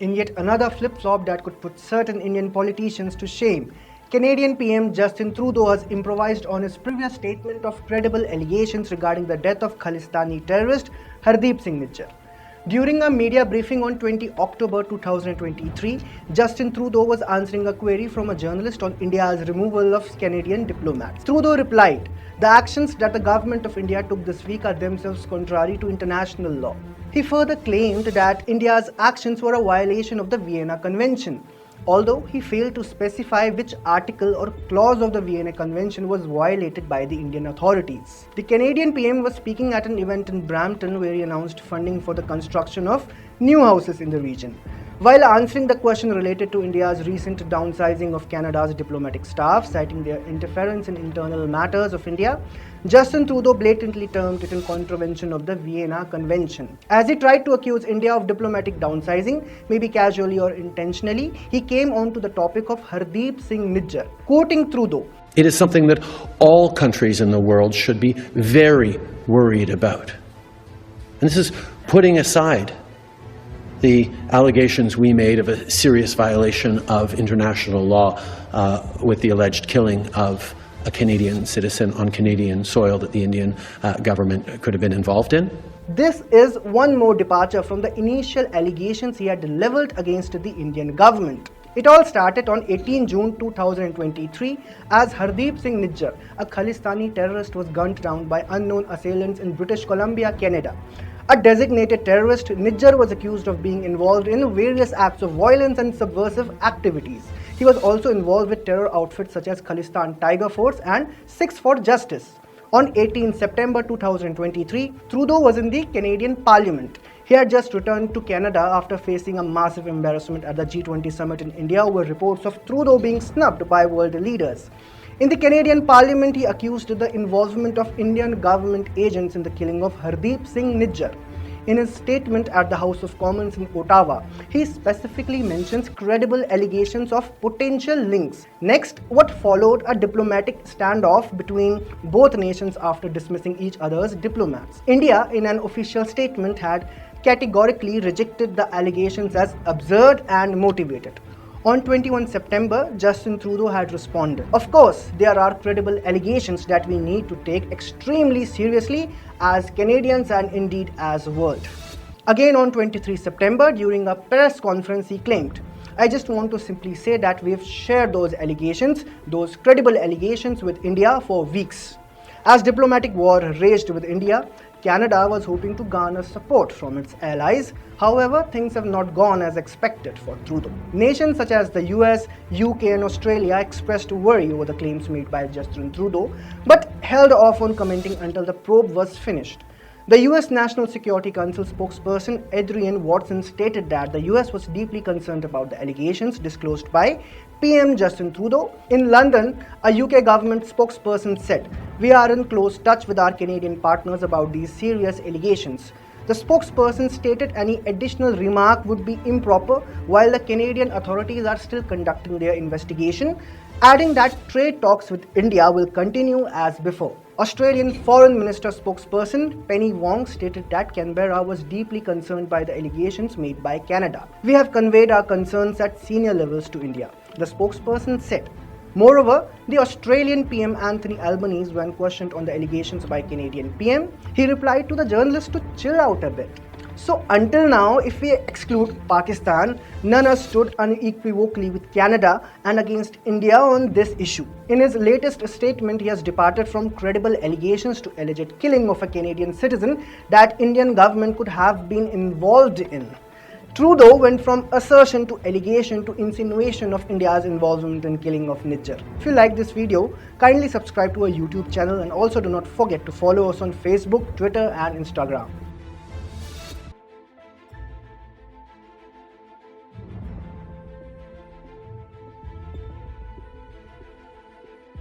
In yet another flip-flop that could put certain Indian politicians to shame, Canadian PM Justin Trudeau has improvised on his previous statement of credible allegations regarding the death of Khalistani terrorist Hardeep Singh Nijjar. During a media briefing on 20 October 2023, Justin Trudeau was answering a query from a journalist on India's removal of Canadian diplomats. Trudeau replied, "The actions that the government of India took this week are themselves contrary to international law." He further claimed that India's actions were a violation of the Vienna Convention, although he failed to specify which article or clause of the Vienna Convention was violated by the Indian authorities. The Canadian PM was speaking at an event in Brampton where he announced funding for the construction of new houses in the region. While answering the question related to India's recent downsizing of Canada's diplomatic staff, citing their interference in internal matters of India, Justin Trudeau blatantly termed it in contravention of the Vienna Convention. As he tried to accuse India of diplomatic downsizing, maybe casually or intentionally, he came on to the topic of Hardeep Singh Nijjar. Quoting Trudeau, "It is something that all countries in the world should be very worried about." And this is putting aside the allegations we made of a serious violation of international law with the alleged killing of a Canadian citizen on Canadian soil that the Indian government could have been involved in. This is one more departure from the initial allegations he had leveled against the Indian government. It all started on 18 June 2023 as Hardeep Singh Nijjar, a Khalistani terrorist, was gunned down by unknown assailants in British Columbia, Canada. A designated terrorist, Nijjar was accused of being involved in various acts of violence and subversive activities. He was also involved with terror outfits such as Khalistan Tiger Force and Six for Justice. On 18 September 2023, Trudeau was in the Canadian Parliament. He had just returned to Canada after facing a massive embarrassment at the G20 summit in India over reports of Trudeau being snubbed by world leaders. In the Canadian Parliament, he accused the involvement of Indian government agents in the killing of Hardeep Singh Nijjar. In his statement at the House of Commons in Ottawa, he specifically mentions credible allegations of potential links. Next, what followed a diplomatic standoff between both nations after dismissing each other's diplomats. India, in an official statement, had categorically rejected the allegations as absurd and motivated. On 21 September, Justin Trudeau had responded, "Of course, there are credible allegations that we need to take extremely seriously as Canadians and indeed as a world." Again on 23 September, during a press conference, he claimed, "I just want to simply say that we've shared those allegations, those credible allegations with India for weeks." As diplomatic war raged with India, Canada was hoping to garner support from its allies. However, things have not gone as expected for Trudeau. Nations such as the US, UK and Australia expressed worry over the claims made by Justin Trudeau, but held off on commenting until the probe was finished. The US National Security Council spokesperson Adrian Watson stated that the US was deeply concerned about the allegations disclosed by PM Justin Trudeau. In London, a UK government spokesperson said, "We are in close touch with our Canadian partners about these serious allegations." The spokesperson stated any additional remark would be improper while the Canadian authorities are still conducting their investigation, adding that trade talks with India will continue as before. Australian Foreign Minister spokesperson Penny Wong stated that Canberra was deeply concerned by the allegations made by Canada. "We have conveyed our concerns at senior levels to India," the spokesperson said. Moreover, the Australian PM Anthony Albanese, when questioned on the allegations by Canadian PM, he replied to the journalist to chill out a bit. So until now, if we exclude Pakistan, none has stood unequivocally with Canada and against India on this issue. In his latest statement, he has departed from credible allegations to alleged killing of a Canadian citizen that Indian government could have been involved in. Trudeau went from assertion to allegation to insinuation of India's involvement in killing of Nijjar. If you like this video, kindly subscribe to our YouTube channel and also do not forget to follow us on Facebook, Twitter and Instagram.